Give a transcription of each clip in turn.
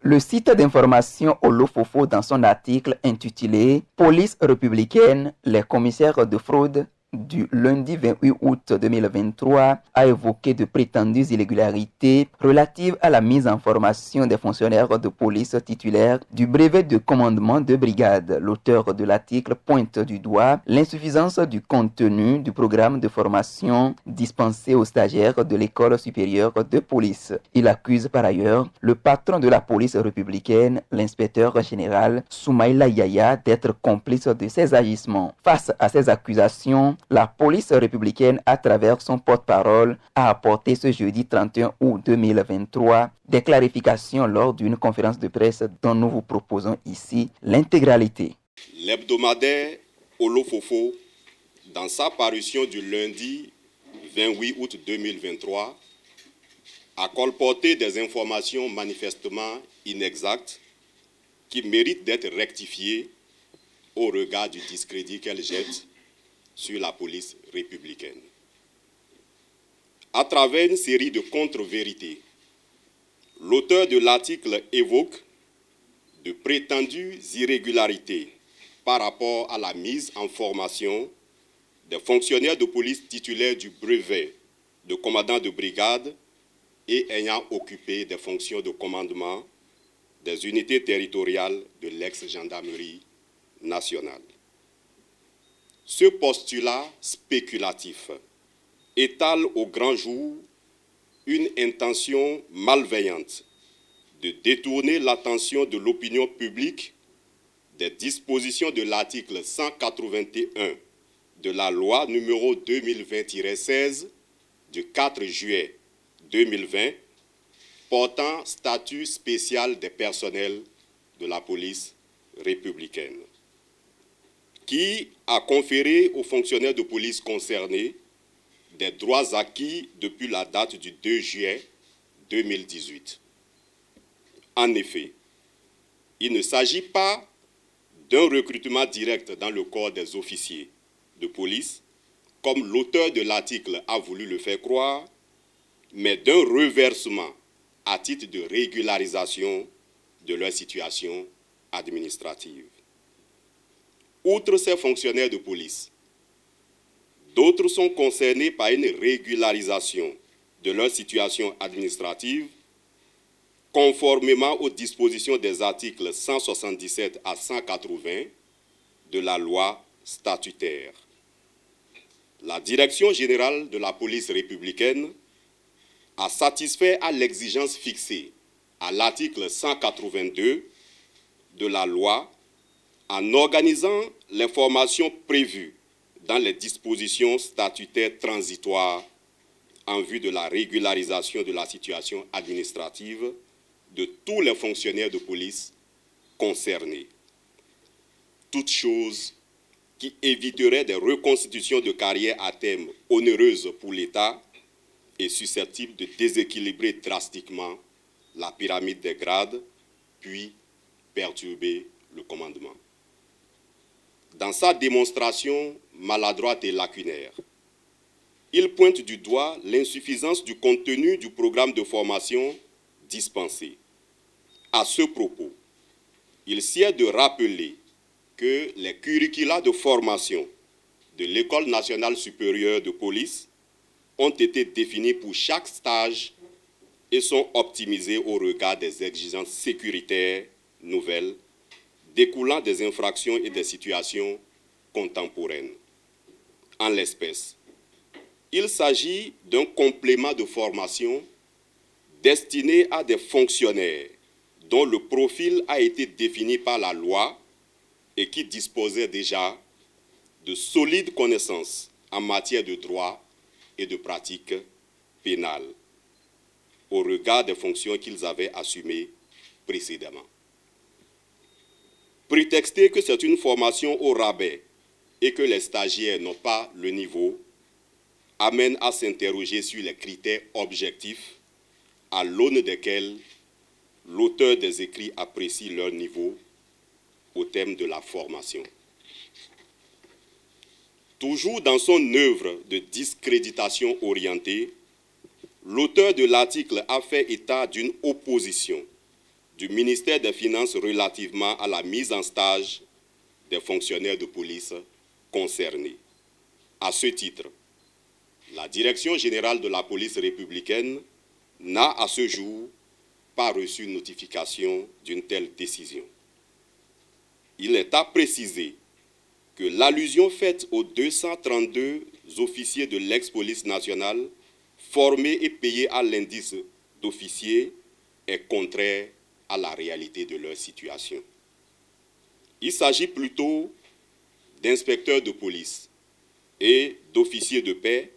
Le site d'information Olofofo, dans son article intitulé « Police républicaine, les commissaires de fraude » du lundi 28 août 2023 a évoqué de prétendues irrégularités relatives à la mise en formation des fonctionnaires de police titulaires du brevet de commandement de brigade. L'auteur de l'article pointe du doigt l'insuffisance du contenu du programme de formation dispensé aux stagiaires de l'école supérieure de police. Il accuse par ailleurs le patron de la police républicaine, l'inspecteur général Soumaïla Yaya, d'être complice de ces agissements. Face à ces accusations, la police républicaine, à travers son porte-parole, a apporté ce jeudi 31 août 2023 des clarifications lors d'une conférence de presse dont nous vous proposons ici l'intégralité. L'hebdomadaire Olofofo, dans sa parution du lundi 28 août 2023, a colporté des informations manifestement inexactes qui méritent d'être rectifiées au regard du discrédit qu'elle jette sur la police républicaine. À travers une série de contre-vérités, l'auteur de l'article évoque de prétendues irrégularités par rapport à la mise en formation des fonctionnaires de police titulaires du brevet de commandant de brigade et ayant occupé des fonctions de commandement des unités territoriales de l'ex-gendarmerie nationale. Ce postulat spéculatif étale au grand jour une intention malveillante de détourner l'attention de l'opinion publique des dispositions de l'article 181 de la loi numéro 2020-16 du 4 juillet 2020 portant statut spécial des personnels de la police républicaine, qui a conféré aux fonctionnaires de police concernés des droits acquis depuis la date du 2 juillet 2018. En effet, il ne s'agit pas d'un recrutement direct dans le corps des officiers de police, comme l'auteur de l'article a voulu le faire croire, mais d'un reversement à titre de régularisation de leur situation administrative. Outre ces fonctionnaires de police, d'autres sont concernés par une régularisation de leur situation administrative conformément aux dispositions des articles 177 à 180 de la loi statutaire. La Direction générale de la police républicaine a satisfait à l'exigence fixée à l'article 182 de la loi en organisant les formations prévues dans les dispositions statutaires transitoires en vue de la régularisation de la situation administrative de tous les fonctionnaires de police concernés. Toute chose qui éviterait des reconstitutions de carrière à terme onéreuses pour l'État et susceptibles de déséquilibrer drastiquement la pyramide des grades, puis perturber le commandement. Dans sa démonstration maladroite et lacunaire, il pointe du doigt l'insuffisance du contenu du programme de formation dispensé. À ce propos, il sied de rappeler que les curricula de formation de l'École nationale supérieure de police ont été définis pour chaque stage et sont optimisés au regard des exigences sécuritaires nouvelles découlant des infractions et des situations contemporaines. En l'espèce, il s'agit d'un complément de formation destiné à des fonctionnaires dont le profil a été défini par la loi et qui disposaient déjà de solides connaissances en matière de droit et de pratiques pénales au regard des fonctions qu'ils avaient assumées précédemment. Prétexter que c'est une formation au rabais et que les stagiaires n'ont pas le niveau amène à s'interroger sur les critères objectifs à l'aune desquels l'auteur des écrits apprécie leur niveau au terme de la formation. Toujours dans son œuvre de discréditation orientée, l'auteur de l'article a fait état d'une opposition du ministère des Finances relativement à la mise en stage des fonctionnaires de police concernés. À ce titre, la Direction générale de la police républicaine n'a à ce jour pas reçu notification d'une telle décision. Il est à préciser que l'allusion faite aux 232 officiers de l'ex-police nationale formés et payés à l'indice d'officier est contraire à la réalité de leur situation. Il s'agit plutôt d'inspecteurs de police et d'officiers de paix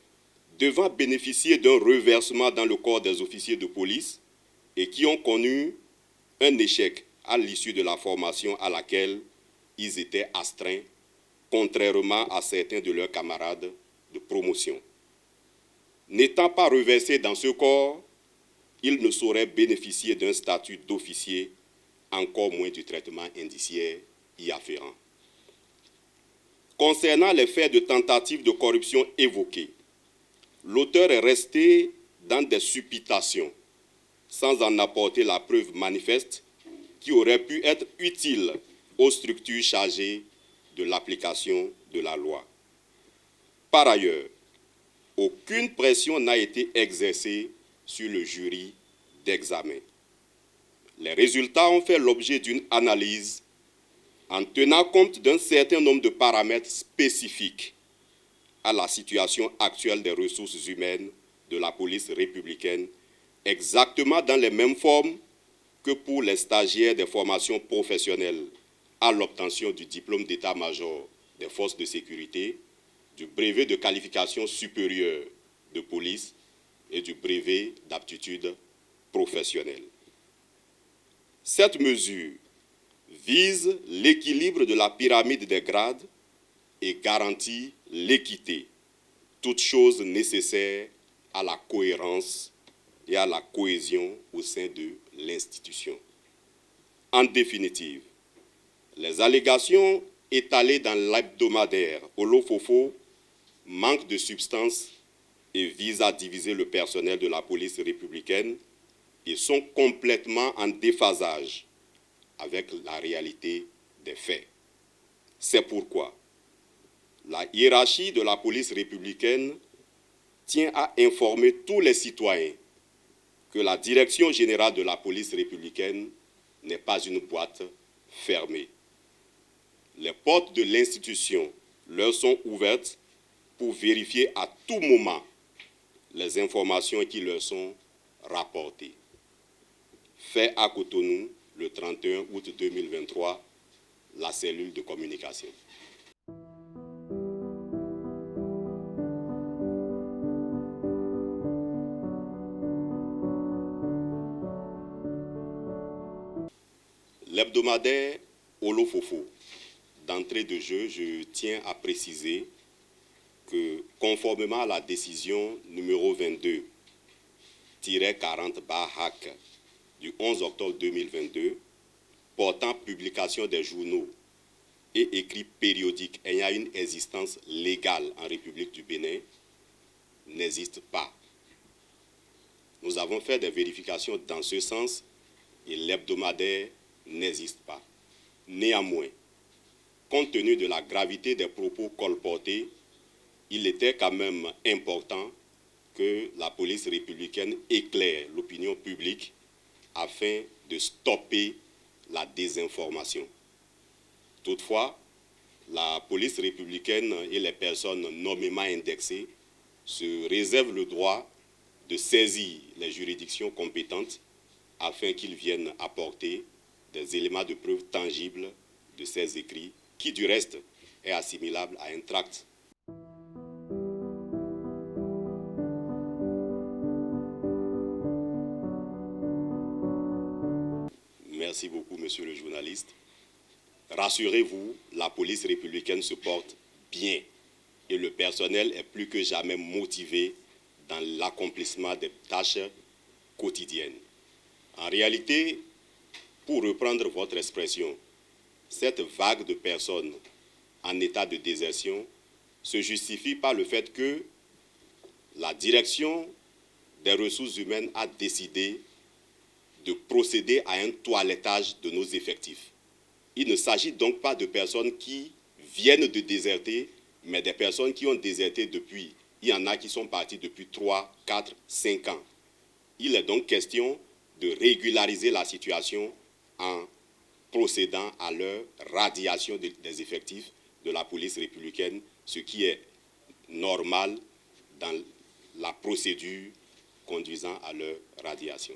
devant bénéficier d'un reversement dans le corps des officiers de police et qui ont connu un échec à l'issue de la formation à laquelle ils étaient astreints, contrairement à certains de leurs camarades de promotion. N'étant pas reversés dans ce corps, ils ne sauraient bénéficier d'un statut d'officier, encore moins du traitement indiciaire y afférent. Concernant les faits de tentative de corruption évoqués, l'auteur est resté dans des supputations, sans en apporter la preuve manifeste qui aurait pu être utile aux structures chargées de l'application de la loi. Par ailleurs, aucune pression n'a été exercée sur le jury d'examen. Les résultats ont fait l'objet d'une analyse en tenant compte d'un certain nombre de paramètres spécifiques à la situation actuelle des ressources humaines de la police républicaine, exactement dans les mêmes formes que pour les stagiaires des formations professionnelles à l'obtention du diplôme d'état-major des forces de sécurité, du brevet de qualification supérieure de police et du brevet d'aptitude professionnelle. Cette mesure vise l'équilibre de la pyramide des grades et garantit l'équité, toute chose nécessaire à la cohérence et à la cohésion au sein de l'institution. En définitive, les allégations étalées dans l'hebdomadaire Olofofo manquent de substance et visent à diviser le personnel de la police républicaine et sont complètement en déphasage avec la réalité des faits. C'est pourquoi la hiérarchie de la police républicaine tient à informer tous les citoyens que la Direction générale de la police républicaine n'est pas une boîte fermée. Les portes de l'institution leur sont ouvertes pour vérifier à tout moment les informations qui leur sont rapportées. Fait à Cotonou, le 31 août 2023, la cellule de communication. L'hebdomadaire Olofofo. D'entrée de jeu, je tiens à préciser que, conformément à la décision numéro 22-40/HAC du 11 octobre 2022, portant publication des journaux et écrits périodiques ayant une existence légale en République du Bénin, n'existe pas. Nous avons fait des vérifications dans ce sens et l'hebdomadaire n'existe pas. Néanmoins, compte tenu de la gravité des propos colportés, il était quand même important que la police républicaine éclaire l'opinion publique afin de stopper la désinformation. Toutefois, la police républicaine et les personnes nommément indexées se réservent le droit de saisir les juridictions compétentes afin qu'ils viennent apporter des éléments de preuve tangibles de ces écrits, qui du reste est assimilable à un tract. Merci beaucoup, monsieur le journaliste. Rassurez-vous, la police républicaine se porte bien et le personnel est plus que jamais motivé dans l'accomplissement des tâches quotidiennes. En réalité, pour reprendre votre expression, cette vague de personnes en état de désertion se justifie par le fait que la direction des ressources humaines a décidé de procéder à un toilettage de nos effectifs. Il ne s'agit donc pas de personnes qui viennent de déserter, mais des personnes qui ont déserté depuis. Il y en a qui sont partis depuis 3, 4, 5 ans. Il est donc question de régulariser la situation en procédant à leur radiation des effectifs de la police républicaine, ce qui est normal dans la procédure conduisant à leur radiation.